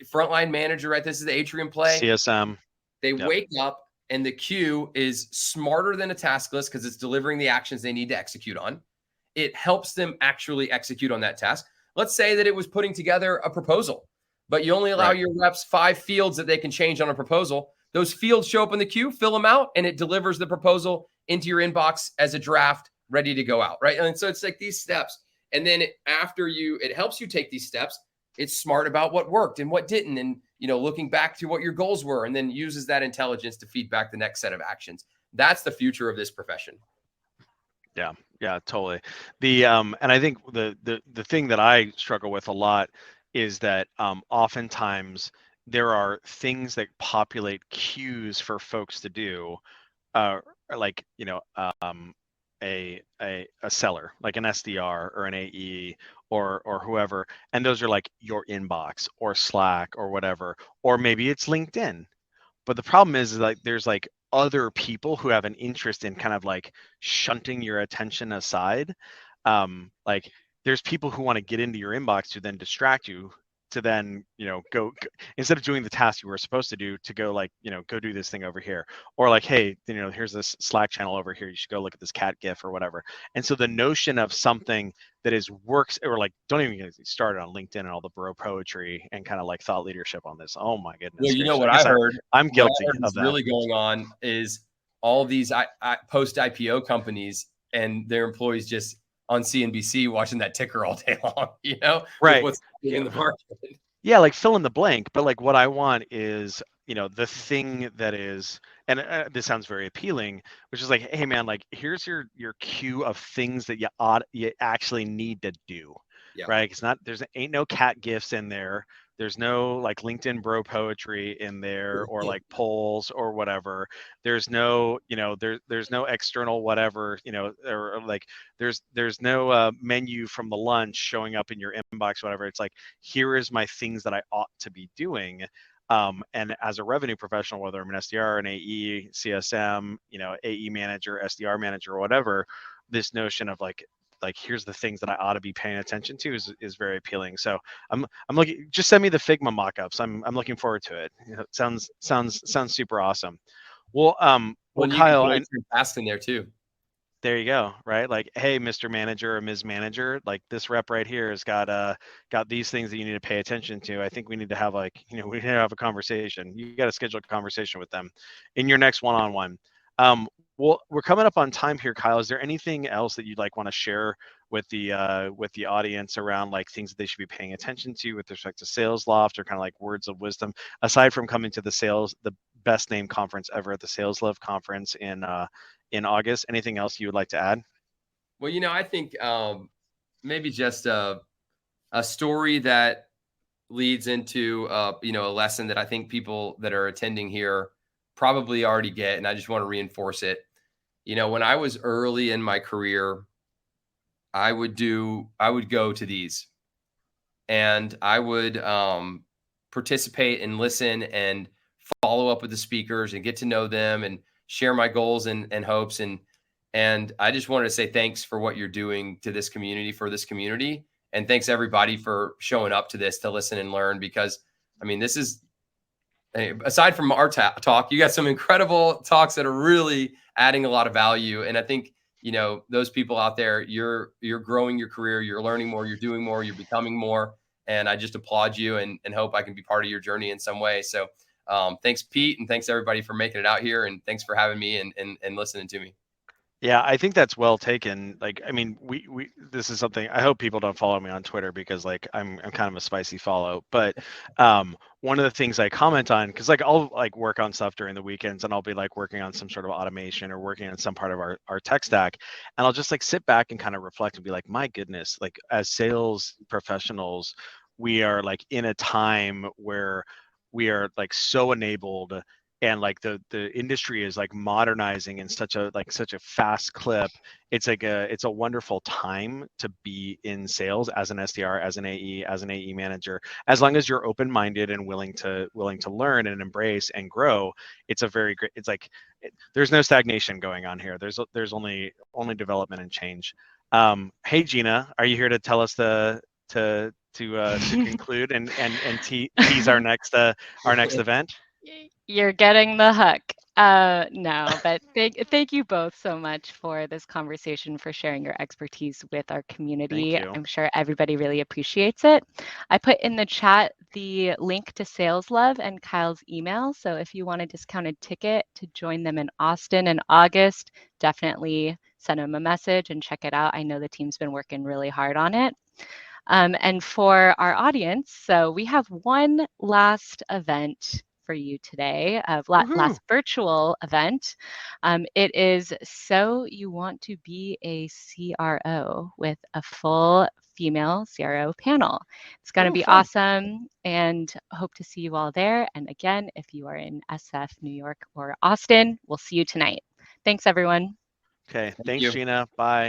frontline manager, right? This is the Atrium play. CSM. They wake up and the queue is smarter than a task list because it's delivering the actions they need to execute on. It helps them actually execute on that task. Let's say that it was putting together a proposal, but you only allow your reps 5 fields that they can change on a proposal. Those fields show up in the queue, fill them out, and it delivers the proposal into your inbox as a draft ready to go out, right? And so it's like these steps. And then it helps you take these steps. It's smart about what worked and what didn't. And, looking back to what your goals were, and then uses that intelligence to feed back the next set of actions. That's the future of this profession. Yeah, totally. And I think the thing that I struggle with a lot is that oftentimes there are things that populate queues for folks to do, like a seller, like an SDR or an AE or whoever, and those are like your inbox or Slack or whatever, or maybe it's LinkedIn. But the problem is like, there's like other people who have an interest in kind of like shunting your attention aside. Like, there's people who want to get into your inbox to then distract you, to then, go instead of doing the task you were supposed to do, to go like, go do this thing over here, or like, hey, here's this Slack channel over here, you should go look at this cat gif or whatever. And so the notion of something that is works, or like, don't even get started on LinkedIn and all the bro poetry and kind of like thought leadership on this. Oh my goodness. Well, what I guess I heard, I'm guilty is of that. really going on is all these post IPO companies and their employees just on CNBC watching that ticker all day long, Right. with what's in the market. Yeah, like fill in the blank, but like what I want is, the thing that is, and this sounds very appealing, which is like, hey man, like here's your queue of things that you actually need to do, right? It's not, ain't no cat gifts in there. There's no like LinkedIn bro poetry in there, or like polls or whatever. There's no, there's no external whatever, or like there's no menu from the lunch showing up in your inbox, whatever. It's like, here is my things that I ought to be doing. And as a revenue professional, whether I'm an SDR, an AE, CSM, AE manager, SDR manager, or whatever, this notion of like here's the things that I ought to be paying attention to is very appealing. So I'm looking, just send me the Figma mockups. I'm looking forward to it. It sounds super awesome. Well, Kyle, and surpassed in there too. There you go. Right. Like, hey, Mr. Manager or Ms. Manager, like this rep right here has got these things that you need to pay attention to. I think we need to have we need to have a conversation. You got to schedule a conversation with them in your next one-on-one. Well, we're coming up on time here, Kyle. Is there anything else that you'd like want to share with the audience around like things that they should be paying attention to with respect to Salesloft, or kind of like words of wisdom, aside from coming to the best named conference ever at the Salesloft conference in August? Anything else you would like to add? Well, I think maybe just a story that leads into a lesson that I think people that are attending here probably already get, and I just want to reinforce it. When I was early in my career, I would go to these, and I would participate and listen and follow up with the speakers and get to know them and share my goals and hopes. And I just wanted to say thanks for what you're doing to this community, for this community. And thanks everybody for showing up to this to listen and learn, because this is, aside from our talk, you got some incredible talks that are really adding a lot of value. And I think, those people out there, you're growing your career, you're learning more, you're doing more, you're becoming more. And I just applaud you and hope I can be part of your journey in some way. So thanks, Pete. And thanks everybody for making it out here. And thanks for having me and listening to me. Yeah, I think that's well taken. Like, we this is something, I hope people don't follow me on Twitter, because like I'm kind of a spicy follow. But one of the things I comment on, because like I'll like work on stuff during the weekends, and I'll be like working on some sort of automation or working on some part of our tech stack, and I'll just like sit back and kind of reflect and be like, my goodness, like as sales professionals, we are like in a time where we are like so enabled, and like the industry is like modernizing in such a fast clip. It's like it's a wonderful time to be in sales as an SDR, as an AE manager, as long as you're open-minded and willing to learn and embrace and grow. It's a very great, it's like there's no stagnation going on here. There's only development and change. Hey Gina, are you here to tell us to conclude and tease our next event? You're getting the hook. No, but thank you both so much for this conversation, for sharing your expertise with our community. Thank you. I'm sure everybody really appreciates it. I put in the chat the link to Salesloft and Kyle's email. So if you want a discounted ticket to join them in Austin in August, definitely send them a message and check it out. I know the team's been working really hard on it. And for our audience, so we have one last event for you today, last virtual event. It is So You Want to Be a CRO, with a full female CRO panel. It's going to be fun. awesome, and hope to see you all there. And again, if you are in SF, New York, or Austin, we'll see you tonight. Thanks, everyone. Okay. Thanks, Gina. Bye.